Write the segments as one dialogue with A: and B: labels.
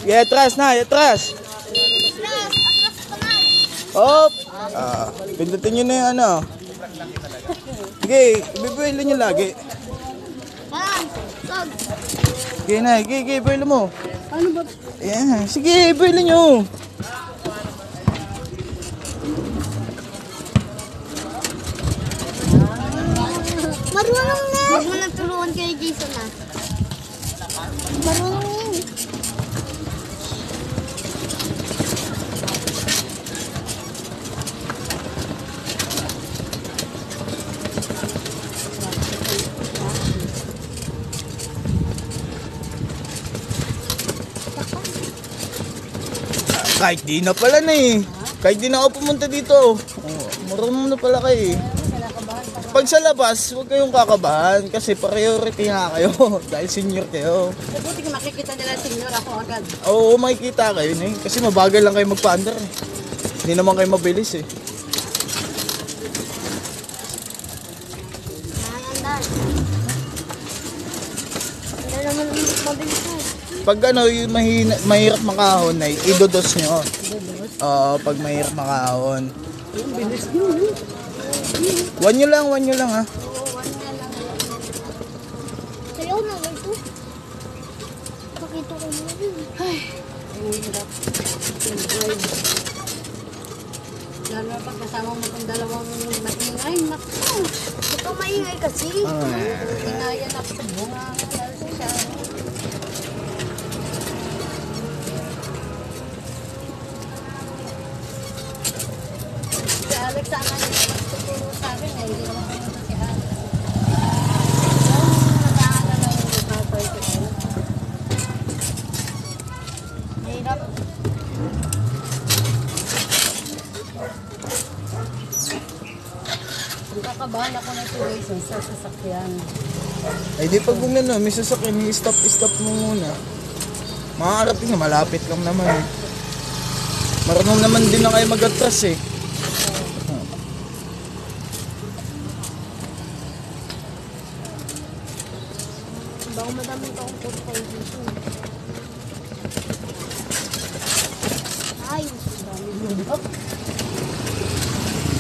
A: Atras na, atras. Hop. Pindutin nyo na yung ano. Sige, ibibuelo nyo lagi. Sige na, sige, ibuelo mo.
B: Ano ba?
A: Ayan, sige, ibuelo nyo.
B: Marunong na. Huwag mo nang turuan kay Jason na. Marunong yun.
A: Kahit di na pala na eh. Kahit di na ako pumunta dito. Marunong na pala kayo eh. Pag sa labas, huwag kayong kakabahan kasi priority nga kayo dahil senior kayo.
B: Buti ka makikita nila senior ako agad.
A: Oo, makikita kayo eh. Kasi mabagal lang kayo magpa-under eh. Hindi naman kayo mabilis eh.
B: Hindi naman mabilis na.
A: Pag ano, yung mahirap makahon ay idodos nyo. Oo, pag mahirap makahon.
B: Bilis yun.
A: One nyo lang ha.
B: Sayaw na ito. Pakita ko na rin. Ay, ang hirap. Lalo na pag kasama mo itong dalawang maingay. Naku, ito maingay kasi. Ingayan ako sa bunga. Si Alex sa akin tuturo sa akin eh. Hindi naman pumunta si Alex. Yung nag-aaral na yung lupa ko. Mahirap. Kakabahan ako ng situation sa sasakyan.
A: Ay di pag kung ano, may sasakyan, i-stop mo muna. Makakarating na, malapit lang naman eh. Marunong naman din na kayo mag-atras eh.
B: Baka madaming taong po kayo dito. Ay, dami yun.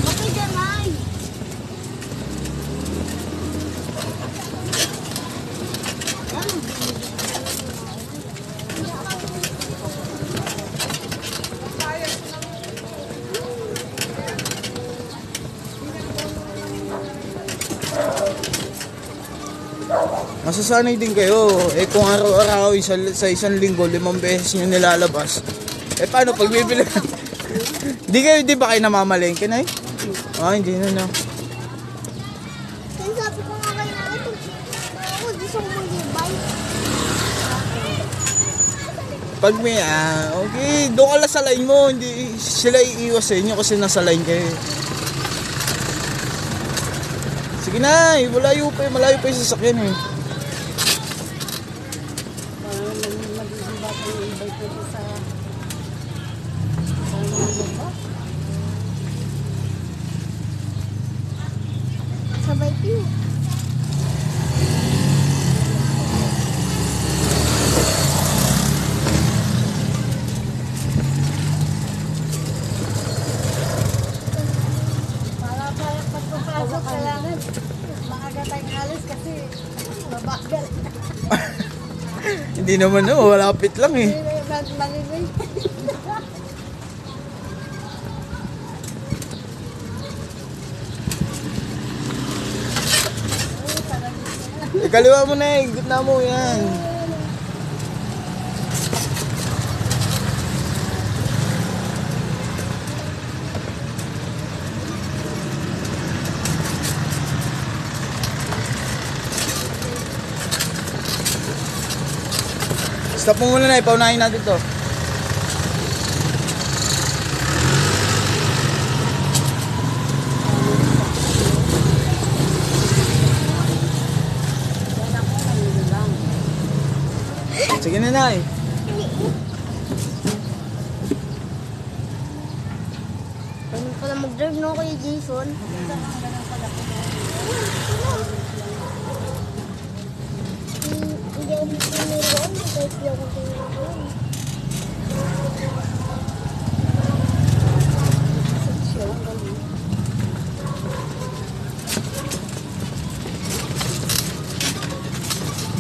B: Okay dyan, ay.
A: Masasanay din kayo. Eh kung araw-araw sa isang linggo, 5 beses nyo nilalabas. Eh paano pag bibili? Di ba kayo namamalengke na eh? Hindi na.
B: Kaya sabi ko nga kayo na ito. Ako, gusto ko mag-ibay.
A: Pag may okay, doon ka lang sa line mo. Hindi sila iiwas sa inyo kasi nasa line kayo. Sige na, malayo pa yung sasakyan eh.
B: Sabay piyo. Para pagpapasok kailangan maaga tayong alis kasi mabagal.
A: Hindi naman malapit lang eh.
B: Malibay.
A: Kaliwa mo na eh, gitna mo yan. Stop mo muna na, ipaunahin natin to. Sige na, Nay.
B: Ano pala mag-drive no kay Jason? Hindi ako tinuruan. Kahit di ako tinuruan.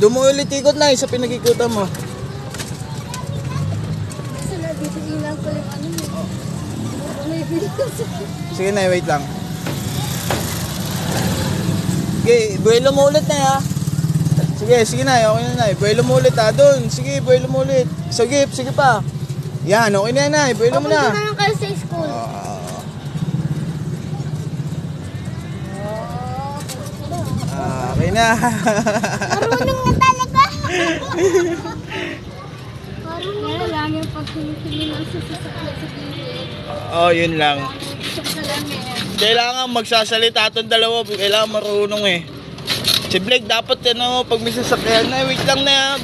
A: Doon mo ulit ikot na sa pinag-ikutan mo.
B: Kasi na, dito ilang ko yung ano mo. May video.
A: Sige na, wait lang. Sige, buwelo mo ulit na ha. Sige na, okay na na. Buwelo mo ulit ha, doon. Sige, buwelo mo ulit. Sige pa. Yan, okay na na, buwelo mo na.
B: Papunta na lang kayo sa school.
A: Okay na.
B: Marunong na talaga. Marunong na lang yung pag-tumingin ng sasakyan sa gilid.
A: Oh, yun lang.
B: Gusto ko lang eh.
A: Kailangan magsasalita itong dalawa. Kailangan marunong eh. Si Blake dapat pag may sasakyan na, wait lang na.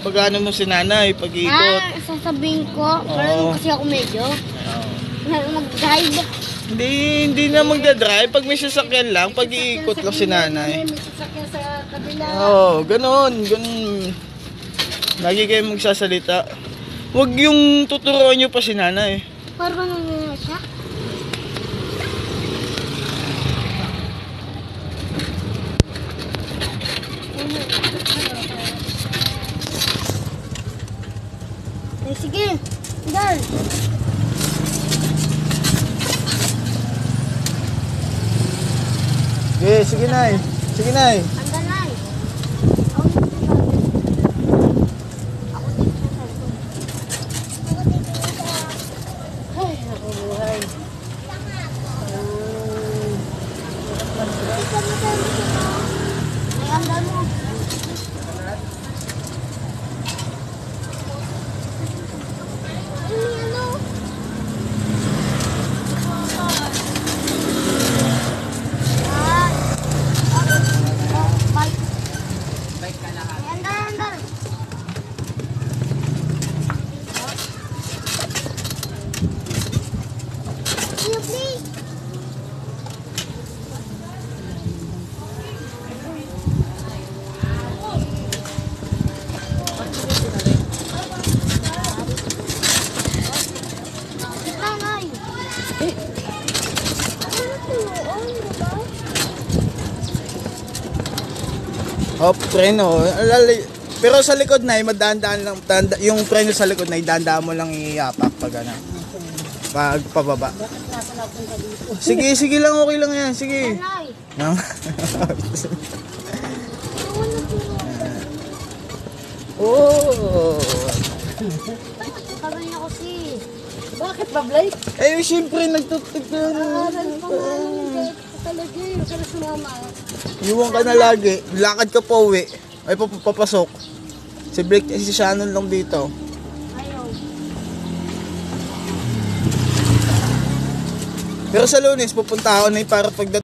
A: Pag ano mo si nanay, pag-iikot.
B: Sasabihin ko. Parang kasi ako medyo. Mag-drive.
A: Hindi na magdadrive. Pag may sasakyan lang, pag-iikot lang si nanay.
B: May sasakyan sa kabila.
A: Oo, ganun. Lagi kayo magsasalita. Huwag yung tuturuan nyo pa si nanay.
B: Parang ano siya? Sige, dal.
A: Sige, nay. Sige, nay.
B: Andan na eh. Ay, ako buhay. Ay, andan mo.
A: Oh, preno. Pero sa likod na, madaan-daan lang. Yung preno sa likod na, dandaan mo lang iyapak pag ano. Pag pababa. Sige lang, okay lang yan. Sige. Oh.
B: Sabi niya kasi. Bakit ba, Blake?
A: Eh, siyempre, nagtutug na.
B: Talaga yun. Kaya sumama.
A: Iwan ka na lagi. Lakad ka pa uwi. Ay, papasok. Si Blake, si Shannon lang dito.
B: Ayaw.
A: Pero sa Lunes, pupunta ako na para pagdating.